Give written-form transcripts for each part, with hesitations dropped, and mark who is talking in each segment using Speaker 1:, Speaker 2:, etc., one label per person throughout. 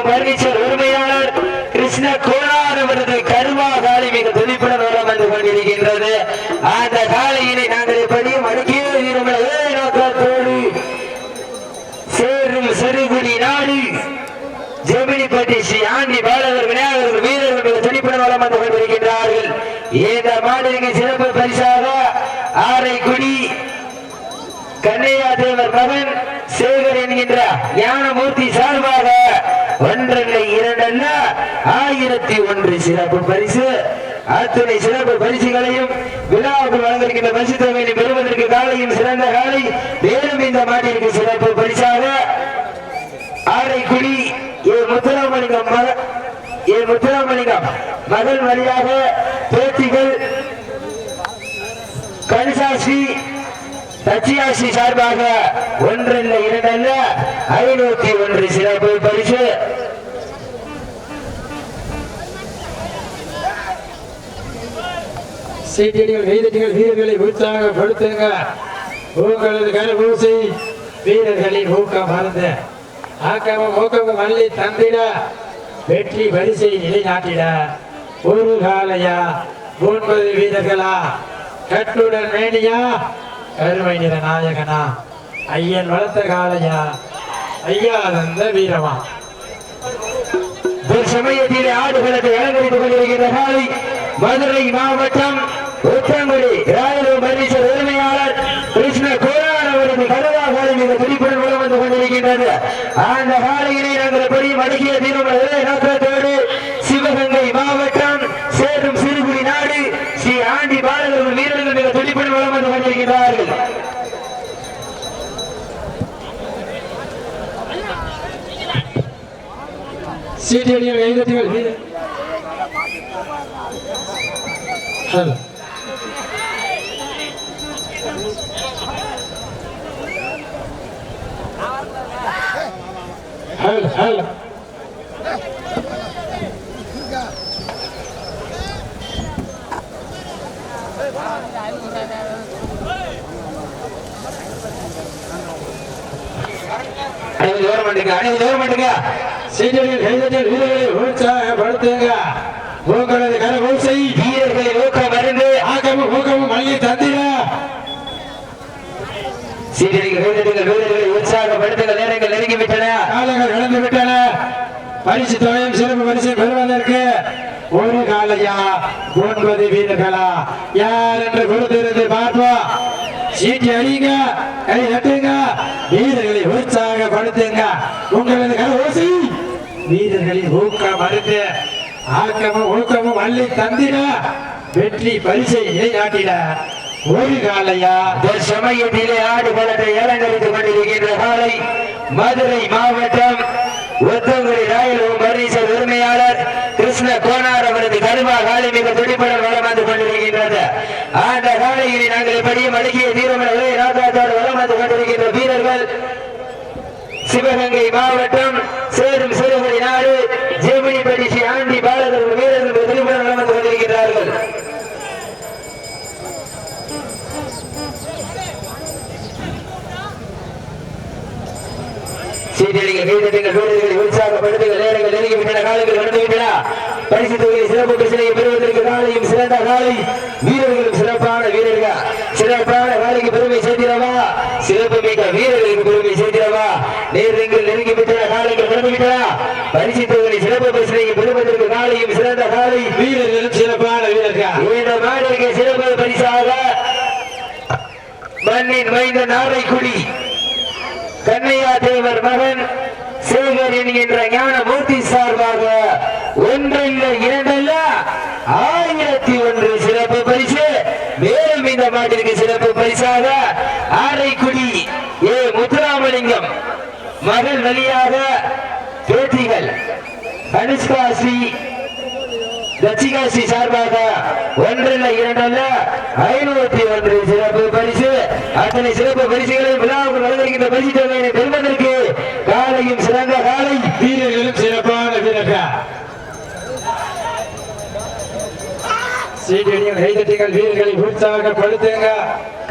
Speaker 1: Furniture உரிமையாளர் கிருஷ்ண கோனார் அவரது கருவா காலை மிக துடிப்புடன் வளம் வந்து கொண்டிருக்கின்றது. அந்த காலையினை நாங்கள் எப்படியும் அடுக்கிய நோக்கத்தோடு சேரும் சிறுகுடி நாடு ஜெமினிப்பட்டி ஸ்ரீ ஆண்டி பாலகர் விநாயகர் வீரர்கள் மிக துடிப்புடன் வளம் வந்து கொண்டிருக்கின்றார்கள். இந்த மாநிலத்தின் சிறப்பு பரிசாக ஆரைக்குடி கண்ணையா தேவர் மகன் சேகர் என்கின்ற ஞானமூர்த்தி சார்பாக ஒன்றல்ல இரண்டல்ல 1001 சிறப்பு பரிசு. அத்துணை சிறப்பு பரிசுகளையும் விழாவுக்கு வழங்கிருக்கின்ற பரிசு தொகையை பெறுவதற்கு காலையும் சிறந்த காலை. மேலும் இந்த மாட்டிற்கு சிறப்பு பரிசாக ஆரைக்குடி முத்துராமலிங்கம் மகள் வழியாக பேத்திகள் கணிசாஸ்ரீ தச்சியாசி சார்பாக ஒன்றல்ல இரண்டல்ல 501 சிறப்பு பரிசு.
Speaker 2: சீட்டிகள் வீரர்கள் வீரர்களை உற்சாகப்படுத்துங்க. உங்களது கரபூசை வீரர்களின் ஊக்கம் மறந்த ஆக்கமும் ஊக்கமும் மல்லி தந்திட வெற்றி வரிசை நிலைநாட்டிட ஒரு காலையா 9 வீரர்களா கட்டுடன் மேனியா கருமை நிற நாயகனா ஐயன் வளர்த்த காலையா ஐயா தந்த வீரமா.
Speaker 1: சமயத்திலே ஆடுகளத்தை அலங்கரித்துக் கொண்டிருக்கின்ற காலை மதுரை மாவட்டம் உத்தங்குடி ராயலூர் பர்னிச்சர் உரிமையாளர் கிருஷ்ண கோனார் அவரது கருவா காலை மிக துடிப்புடன் மூலம் வந்து கொண்டிருக்கின்றது. அந்த காலையினை நாங்கள் எப்படியும் அடக்கிய தீர்மானம் நோக்கத்தோடு சிவகங்கை மாவட்டம் சேரும் சிறுகுடி நாடு ஸ்ரீ ஆண்டி பாலகர் வீரர்கள் மிக துடிப்புடன் மூலம் வந்து கொண்டிருக்கிறார்கள்.
Speaker 2: சீட்டிகள் கைதட்டிகள் ஹலோ ஹலோ ஹலோ சீட்டிகள் கைதட்டிகள் வீரர்களை உற்சாகப்படுத்துங்க. உங்களது கரபூசை
Speaker 1: வீரர்களை ஊக்கம் மருந்து
Speaker 2: ஆக்கமும் ஊக்கமும் மல்லி தந்திர
Speaker 1: வீரர்களை உற்சாகப்படுத்துங்கள். நேரங்கள் நெருங்கிவிட்டன,
Speaker 2: காலங்கள் கடந்து விட்டன. பரிசு தொகையும் சிறப்பு பரிசு பெறுவதற்கு ஒரு காலையா 9 வீரர்களா யார் என்று கொடுத்திருந்து பார்ப்போம். சீட்டி அடிங்க, கை தட்டுங்க, வீரர்களை உற்சாகப்படுத்துங்க. உங்களது கரபூசை வீரர்களின் ஊக்கம் மருந்து ஆக்கமும் ஊக்கமும் அள்ளி தந்திட வெற்றி பரிசை நிலைநாட்டிட ஒரு காலையா
Speaker 1: சமயத்திலே ஆடுகளத்தை அலங்கரித்துக் கொண்டிருக்கின்ற காலை மதுரை மாவட்டம் ஒத்தங்குடி ராயலூர் பர்னிச்சர் உரிமையாளர் கிருஷ்ண கோனார் அவரது கருவா காலை மிக துடிப்புடன் வளம் வந்து கொண்டிருக்கின்றது. அந்த காலையினை நாங்கள் எப்படியும் அடக்கிய தீர்மானங்களை நாட்டாத்தோடு வளம் வந்து கொண்டிருக்கின்ற வீரர்கள் சிவகங்கை மாவட்டம் சேரும் சிறுகுடி நாடு ஜெமினிப்பட்டி ஸ்ரீ ஆண்டி பாலகர் வீரர்கள் துடிப்புடன் வளம் வந்து கொண்டிருக்கிறார்கள். உற்சாகப்படுத்துங்கள். நேரங்கள் நெருங்கிவிட்டன, காலங்கள் கடந்துவிட்டன. பரிசு தொகையை சிறப்பு பிரச்சனையை பெறுவதற்கு காலையும் சிறந்த காலை, வீரர்களும் சிறப்பான வீரர்கள். சிறப்பான காலைக்கு பெருமை சேர்த்திடவா, சிறப்பு மிக்க வீரர்களுக்கு பெருமை சேர்த்திடவா. நேரங்கள் நெருங்கிவிட்டன, காலங்கள் கடந்துவிட்டன. பரிசு தொகையை சிறப்பு பிரச்சனையை பெறுவதற்கு காலையும் சிறந்த காலை,
Speaker 2: வீரர்களும் சிறப்பான வீரர்கள்.
Speaker 1: இந்த மாநிலக்கு சிறப்பு பரிசாக மண்ணின் மைந்த நாரைக்குடி கண்ணையா தேவர் மகன் சேகர் என்கின்ற ஞானமூர்த்தி சார்பாக ஒன்றல்ல இரண்டல்ல 1001 சிறப்பு பரிசு. மேலும் இந்த மாட்டிற்கு சிறப்பு பரிசாக ஆரைக்குடி முத்துராமலிங்கம் மகள் வழியாக பேத்திகள் அனுஷ்கா ஸ்ரீ தச்சிகாசி சார்பாக ஒன்றல்ல இரண்டல்ல 501 சிறப்பு பரிசு. அத்தனை சிறப்பு பரிசுகளை விழாவுக்கு வழங்கியிருக்கின்ற பரிசு தொகையை பெறுவதற்கு காலையும் சிறந்த காலை,
Speaker 2: வீரர்களும் சிறப்பான வீரர்கள். சீட்டடியும் கைதட்டிகள் வீரர்களை உற்சாகப்படுத்துங்க.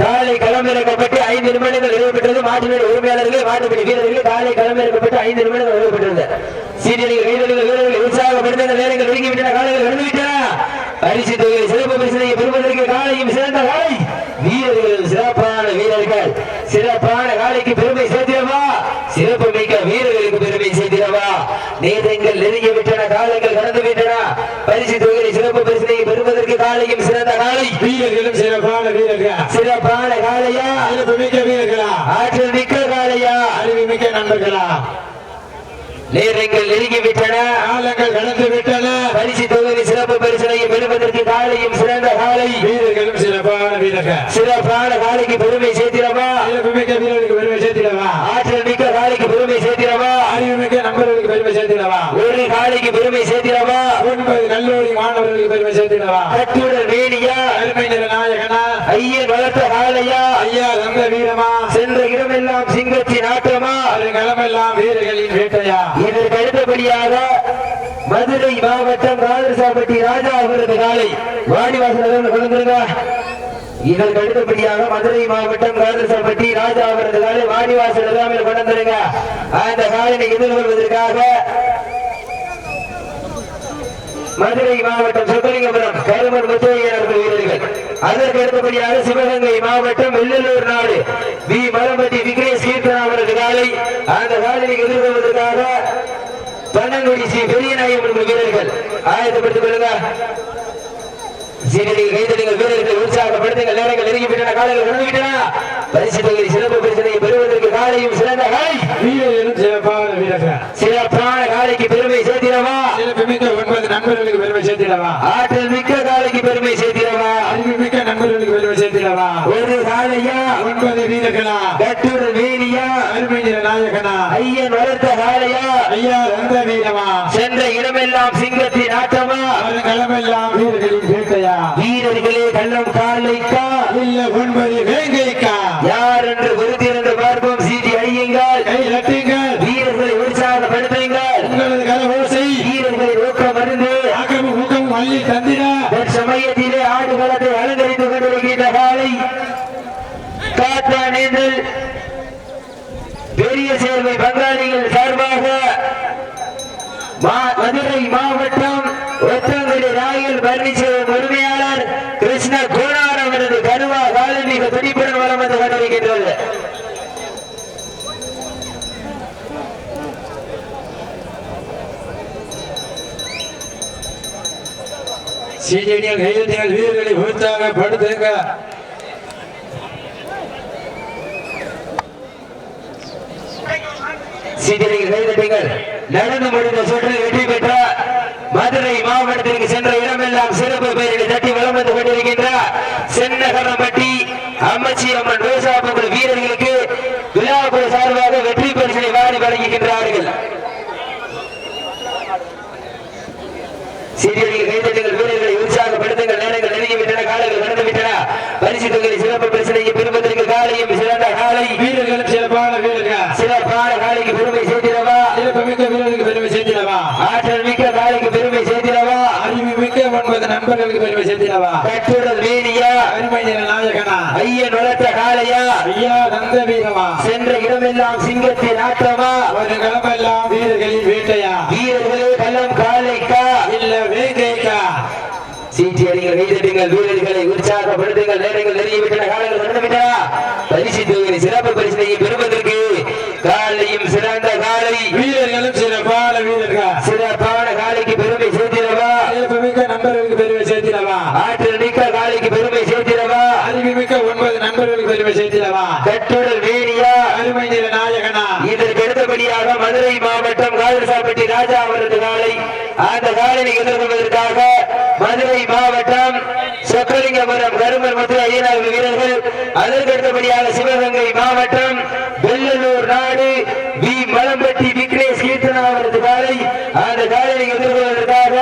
Speaker 1: காலை களமிறக்கப்பட்டு 5 நிமிடங்கள் நிறைவுபெற்றது. மாட்டுப்படி உரிமையாளர்கள் மாட்டுப்படி வீரர்கள் காலை களமிறக்கப்பட்டு 5 நிமிடங்கள் நிறைவுபெற்றது. சீட்டடிகள் கைதட்டிகள் வீரர்களை உற்சாகப்படுத்துங்க. நேரங்கள் நெருங்கிவிட்டன. காலைகள் நடந்துவிட்டன. பரிசு தொகை சிறப்பு பரிசனை பெறுவதற்கு காலையும் சிறந்த காலை வீரர்கள் சிறப்பான வீரர்கள் சிறப்பான காலைக்கு பெருமை சேர்த்திடவா சிறப்பு மிக்க வீரர்களுக்கு பெருமை சேர்த்திடவா நேரங்கள் நெருங்கிவிட்டன. காலங்கள் கடந்து விட்டன. பரிசு தொகை சிறப்பு பரிசனை பெறுவதற்கு காலையும் சிறந்த காலை
Speaker 2: வீரர்களும் சிறப்பான வீரர்கள்
Speaker 1: சிறப்பான காலையா
Speaker 2: சிறப்பு மிக்க வீரர்களா
Speaker 1: ஆற்றல் மிக்க காலையா
Speaker 2: அறிவு மிக்க நண்பர்களா
Speaker 1: நேரங்கள் நெருங்கிவிட்டன.
Speaker 2: காலங்கள் கடந்து விட்டன.
Speaker 1: பரிசு தொகுதி சிறப்பு பரிசனை பெறுவதற்கு காலையும் சிறந்த காலை
Speaker 2: வீரர்களும் சிறப்பான வீரர்கள்
Speaker 1: சிறப்பான காலைக்கு பெருமை சேர்த்திடவா
Speaker 2: சிறப்பு மிக்க வீரர்களுக்கு பெருமை சேர்த்திடவா
Speaker 1: ஆற்றல் மிக்க காலைக்கு பெருமை சேர்த்திடவா
Speaker 2: அறிவு மிக்க நண்பர்களுக்கு பெருமை சேர்த்திடவா
Speaker 1: ஒரு காலைக்கு பெருமை சேர்த்திடவா
Speaker 2: 9 கல்லூரி மாணவர்களுக்கு பெருமை சேர்த்திடவா
Speaker 1: கட்டுடல் வேணியா
Speaker 2: அருமை நிற நாயகனா
Speaker 1: ஐயன் வளர்த்த காலையா
Speaker 2: ஐயா தந்த வீரமா
Speaker 1: சென்ற இடமெல்லாம் சிங்கத்தின் ஆட்டமா
Speaker 2: களமெல்லாம் வீரர்களின் வேட்டையா
Speaker 1: இதற்கு அடுத்தபடியாக மதுரை மாவட்டம் ராஜசாப்பட்டி ராஜா அவரது காலை வாடிவாசல் கொண்டுங்க. இதற்கு அடுத்தபடியாக மதுரை மாவட்டம் ராஜசாப்பட்டி ராஜா அவரது காலை வாடிவாசல் கொண்டுங்க. அந்த காலினை எதிர்கொள்வதற்காக மதுரை மாவட்டம் சொக்கலிங்கபுரம் கருமன் முத்தையன் அவர்கள் வீரர்கள். அதற்கு அடுத்தபடியாக சிவகங்கை மாவட்டம் வெள்ளலூர் நாடு வி மலம்பட்டி விக்னேஷ் கீர்த்தனா அவரது காலை அந்த காலினை எதிர்கொள்வதற்காக பன்னங்குடி ஸ்ரீ பெரியநாயகம் வீரர்கள் ஆயத்தப்படுத்திக் கொள்ளுங்க. சீரடிகள் கைதடிகள் வீரர்கள் உற்சாகப்படுத்துங்கள். நேரங்கள் நெருங்கிவிட்டன. காலைகள் நடந்துவிட்டன. பரிசு தொகை சிறப்பு பரிசனை பெறுவதற்கு காலையும் சிறந்த காலை
Speaker 2: வீரர்களும் சிறப்பான வீரர்கள்
Speaker 1: சிறப்பான காலைக்கு பெருமை சேர்த்திடவா
Speaker 2: சிறப்பு மிக்க 9 நண்பர்களுக்கு பெருமை சேர்த்திடவா
Speaker 1: ஆற்றல் மிக்க காலைக்கு பெருமை சேர்த்திடவா
Speaker 2: அறிவு மிக்க நண்பர்களுக்கு பெருமை சேர்த்திடவா
Speaker 1: ஒரு காலையா
Speaker 2: 9 வீரர்களா
Speaker 1: கட்டுடல் வேணியா
Speaker 2: அருமை நிற நாயகனா
Speaker 1: ஐயன் வளர்த்த காலையா
Speaker 2: ஐயா தந்த வீரமா
Speaker 1: சென்ற இடமெல்லாம் சிங்கத்தின் ஆட்டமா
Speaker 2: களமெல்லாம் வீரர்களின் வேட்டையா
Speaker 1: வீரர்களே கள்ளம் காலைக்கா
Speaker 2: இல்ல 9 வேங்கைக்கா
Speaker 1: யார் என்று பொறுத்திருந்து பார்ப்போம். சீட்டி அடியுங்கள்.
Speaker 2: கை தட்டுங்கள்.
Speaker 1: வீரர்களை உற்சாகப்படுத்துங்கள்.
Speaker 2: உங்களது கரவோசை
Speaker 1: வீரர்களை ஊக்கம் அருந்து
Speaker 2: ஆக்கமும் ஊக்கமும் அள்ளி தந்திட
Speaker 1: சமயத்திலே ஆடுகளத்தை அலங்கரித்துக் கொண்டிருக்கின்ற காலை காத்தானேந்தல் பெரிய சேர்வை பங்காளிகள் சார்பாக மதுரை மாவட்டம் ஒற்றங்குடி ராயல் பர்னிச்சர் உரிமையாளர் கிருஷ்ண கோனார் அவரது கருவா காலை மிக துடிப்புடன் வளம் வந்து கொண்டிருக்கின்றது.
Speaker 2: சீனியர்கள் கைதட்டிகள் வீரர்களை உற்சாகப்படுத்துங்க.
Speaker 1: சீனியர்கள் கைதட்டிகள் நடந்து முடிந்த சுற்றில் வெற்றி பெற்ற மதுரை மாவட்டத்திற்கு சென்ற இடமெல்லாம் சிறப்பு பெயர்களை தட்டி வளம் வந்து கொண்டிருக்கின்ற சென்னகரம்பட்டி அம்மச்சி அம்மன் ரோசாபுக்குள் வீரர்களுக்கு விழாக்குழு சார்பாக வெற்றி பரிசனை வாரி வழங்குகின்றார்கள். சீனியர்கள் கைதட்டிகள் வீரர்களை உற்சாகப்படுத்துங்கள். நேரங்கள் நெருங்கிவிட்டன. காலைகள் நடந்துவிட்டன. பரிசு தொகை சிறப்பு பரிசனை பெறுவதற்கு காலையும் சிறந்த காலை
Speaker 2: வீரர்களும் சிறப்பான வீரர்கள்
Speaker 1: சிறப்பான காலைக்கு பெருமை சேர்த்திடவா
Speaker 2: சிறப்பு மிக்க வீரர்களுக்கு பெருமை சேர்த்திடவா
Speaker 1: ஆற்றல் மிக்க காலைக்கு பெருமை சேர்த்திடவா
Speaker 2: அறிவு மிக்க 9 நண்பர்களுக்கு பெருமை சேர்த்திடவா
Speaker 1: கட்டுடல் வேணியா
Speaker 2: அருமை நிற நாயகனா
Speaker 1: ஐயன் வளர்த்த காலையா
Speaker 2: ஐயா தந்த வீரமா
Speaker 1: சென்ற இடமெல்லாம் சிங்கத்தின் ஆட்டமா
Speaker 2: களமெல்லாம் வீரர்களின் வேட்டையா
Speaker 1: வீரர்களே கள்ளம் காலைக்கா
Speaker 2: இல்ல வேங்கைக்கா
Speaker 1: சீட்டி அடிகள் கைதட்டுங்கள். வீரர்களை உற்சாகப்படுத்துங்கள். நேரங்கள் நெருங்கிவிட்டன. காலங்கள் நடந்துவிட்டன. பரிசு தொகை சிறப்பு பரிசனை பெறுவதற்கு காலையும் சிறந்த காலை
Speaker 2: வீரர்களும் சிறப்பான வீரர்கள்
Speaker 1: சிறப்பான காலைக்கு பெருமை சேர்த்திடவா
Speaker 2: சிறப்பு மிக்க நண்பர்களுக்கு பெருமை சேர்த்திடவா
Speaker 1: ஆற்றல் மிக்க காலைக்கு பெருமை சேர்த்திடவா
Speaker 2: அறிவு மிக்க 9 நண்பர்களுக்கு பெருமை சேர்த்திடவா
Speaker 1: கட்டுடல் வேணியா
Speaker 2: அருமை நிற நாயகனா
Speaker 1: இதற்கு அடுத்தபடியாக மதுரை மாவட்டம் காதல்சாப்பட்டி ராஜா அவரது காலை அந்த காலையை எதிர்கொள்வதற்காக மதுரை மாவட்டம் சொக்கலிங்கபுரம் கருமன் முத்தையன் ஐயனார் வீரர்கள். அதற்கு அடுத்தபடியாக சிவகங்கை மாவட்டம் வெள்ளலூர் நாடு வி மலம்பட்டி விக்னேஷ் கீர்த்தனா அவரது காலை அந்த காலையை எதிர்கொள்வதற்காக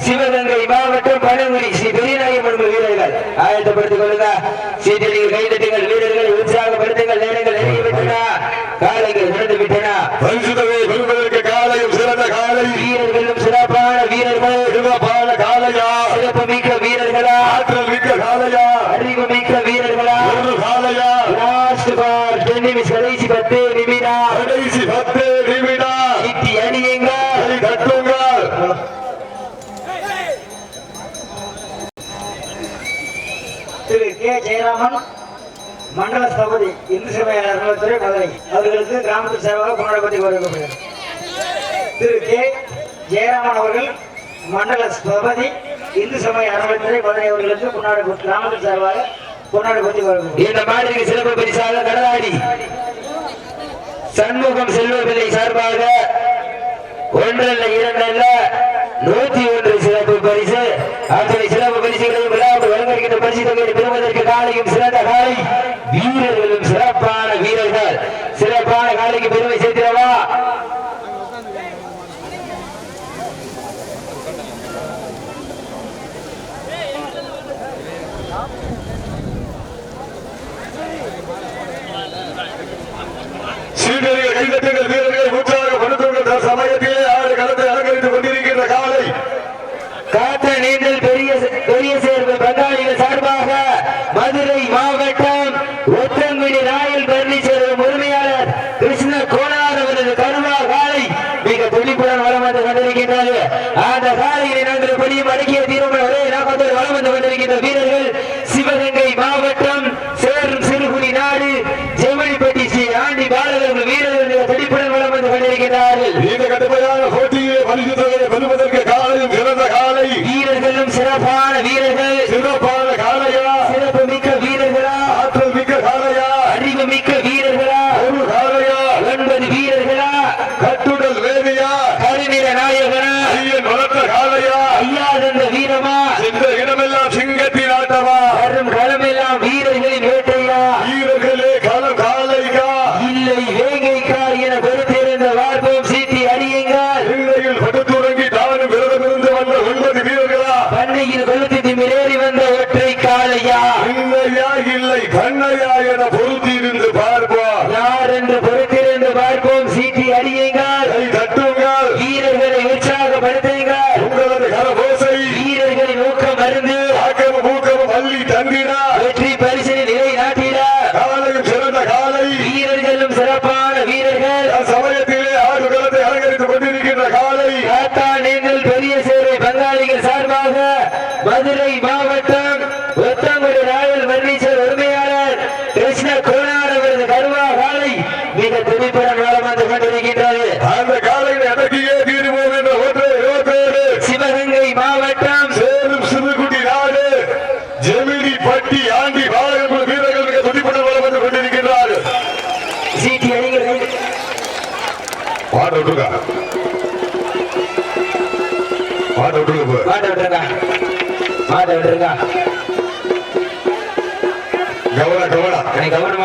Speaker 1: சிவகங்கை மாவட்டம் பனங்குடி ஸ்ரீ பெரியநாயகம் வீரர்கள் ஆயத்தப்படுத்திக் கொள்ளுங்க. சீட்டிகள் கைதட்டுங்கள். வீரர்களை உற்சாகப்படுத்துங்கள். நேரங்கள் நெருங்கிவிட்டன. காலைகள் நடந்து விட்டன.
Speaker 2: காலையும் சிறந்த காலை
Speaker 1: வீரர்களும் சிறப்பான வீரர்கள்
Speaker 2: சிறப்பான காலையா
Speaker 1: சிறப்பு மிக்க வீரர்களா
Speaker 3: ஜெயராமன் மண்டல சபதி இந்து சபையாளர் துறை மதுரை அவர்களுக்கு கிராமத்தில் சேவாக கொண்டாடப்பட்டு வருகிறது. திரு கே ஜெயராமன் அவர்கள் மண்டல சபதி இந்து சமய அறநிலையத்துறை மதுரை அவர்களுக்கு கிராமத்தில் சேவாக கொண்டாடப்பட்டு வருகிறது.
Speaker 1: இந்த மாதிரிக்கு சிறப்பு பரிசாக கடலாடி சண்முகம் செல்வபிள்ளை சார்பாக 1 அல்ல 2 அல்ல 101 சிறப்பு பரிசு. அத்தனை சிறப்பு பரிசுகளையும் விழாவுக்கு வழங்குகின்ற பரிசு தொகையை பெறுவதற்கு காலையும் சிறந்த காலை வீரர்களும் சிறப்பான வீரர்கள் சிறப்பான காலைக்கு பெருமை சேர்க்கிறவா.
Speaker 4: சீனியர்கள் கைதட்டுங்கள், வீரர்கள் உற்சாகப்படுத்துங்கள். சமயத்திலே ஆடு களத்தை அலங்கரித்துக் கொண்டிருக்கின்ற காலை
Speaker 1: காத்த நீண்டல் பெரிய சேர்வு பங்காளிகள் சார்பாக மதுரை மாவட்டம் ஒத்தங்குடி ராயல் பர்னிச்சர் உரிமையாளர் கிருஷ்ண கோனார் அவரது கருவா காலை மிக துடிப்புடன் வளம் வந்து கொண்டிருக்கின்றது. அந்த காலையை நாங்கள் படியும் அடக்கிய தீர்வு ஒரே நோக்கத்தோடு வளம் வந்து கொண்டிருக்கின்ற வீரர்கள் சிவகங்கை மாவட்டம் சேரும் சிறுகுடி நாடு ஜெமனிப்பட்டி ஸ்ரீ ஆண்டி பாலகர்கள் வீரர்கள் மிக துடிப்புடன் வளம் வந்து கொண்டிருக்கிறார்கள்.
Speaker 4: இந்த கடுமையான போட்டியை பரிசு தொகையை பெறுவதற்கு காலையும் சிறந்த காலை
Speaker 1: வீரர்களும் சிறப்பான வீரர்கள்
Speaker 4: சிறப்பான காலையா
Speaker 1: சிறப்பு மிக்க வீரர்களா
Speaker 4: ஆற்றல் மிக்க காலையா
Speaker 1: அறிவு மிக்க வீரர்களா
Speaker 4: ஒரு காலையா
Speaker 1: 9 வீரர்களா
Speaker 4: கட்டுடல் வேதியா
Speaker 1: கருநிற நாயகனா
Speaker 4: ஐயன் வளர்த்த காலையா
Speaker 1: ஐயா தந்த வீரமா
Speaker 4: இந்த இடமெல்லாம் சிங்கத்தின் ஆட்டமா
Speaker 1: வரும் களமெல்லாம் வீரர்களின் வேட்டையா
Speaker 4: வீரர்களே களம் காலையா
Speaker 1: இல்லை வேங்கைக்கா என பொறுத்திருந்த வார்ப்போம் சீட்டி அறியுங்கள்.
Speaker 4: இல்லையில் படுத்துறங்கி தானும் விரதமிருந்து வந்த 9 வீரர்களா
Speaker 1: பண்ணையில் கொளுத்தி திமிரேறி வந்த ஒற்றை காளையா
Speaker 4: இல்லையா இல்லை கண்ணையா என பொருத்தியிருந்து பார்ப்போம்
Speaker 1: யார் என்று பொறுத்திருந்து பார்ப்போம் சீட்டி அறியுங்கள்.
Speaker 4: கை தட்டுங்கள்
Speaker 1: வீரர்களை உற்சாகப்படுத்துங்கள்.
Speaker 4: உங்களது கரபோசை
Speaker 1: வீரர்களின் ஊக்கம் மருந்து
Speaker 4: ஆக்கமும் ஊக்கமும் அள்ளி தந்திட
Speaker 1: வெற்றி பரிசினை நிலை நாட்டிட
Speaker 4: காலையும் சிறந்த காலை
Speaker 1: வீரர்களும் சிறப்பான வீரர்கள்
Speaker 4: சமயத்திலே ஆடு களத்தை அலங்கரித்துக் கொண்டிருக்கின்ற காலை
Speaker 1: காத்தா நீங்கள் பெரிய சேவை பங்காளிகள் சார்பாக மதுரை மாவட்டம் ஒத்தங்குடி ராயல் பர்னிச்சர் உரிமையாளர் கிருஷ்ண கோனார் அவரது கருவா காலை மிக துடிப்புடன் வளம் வந்து கொண்டிருக்கின்றது.
Speaker 4: அந்த காலையை அடக்கியே தீருவோம் என்ற ஒற்றை நோக்கோடு
Speaker 1: சிவகங்கை மாவட்டம்
Speaker 4: சேரும் சிறுகுடி நாடு ஜெமினி பட்டி ஆண்டி பாலகர்கள் வீரர்கள் மிக துடிப்புடன் வளம் வந்து கொண்டிருக்கின்றார்கள்.
Speaker 1: சீட்டி அணிகள்
Speaker 4: பாட விட்டுருக்கா பாட விட்டுருக்க
Speaker 1: மாட்ட விட்டுருங்க மாட்ட விட்டுருங்க
Speaker 4: கவனம்
Speaker 1: கவனமா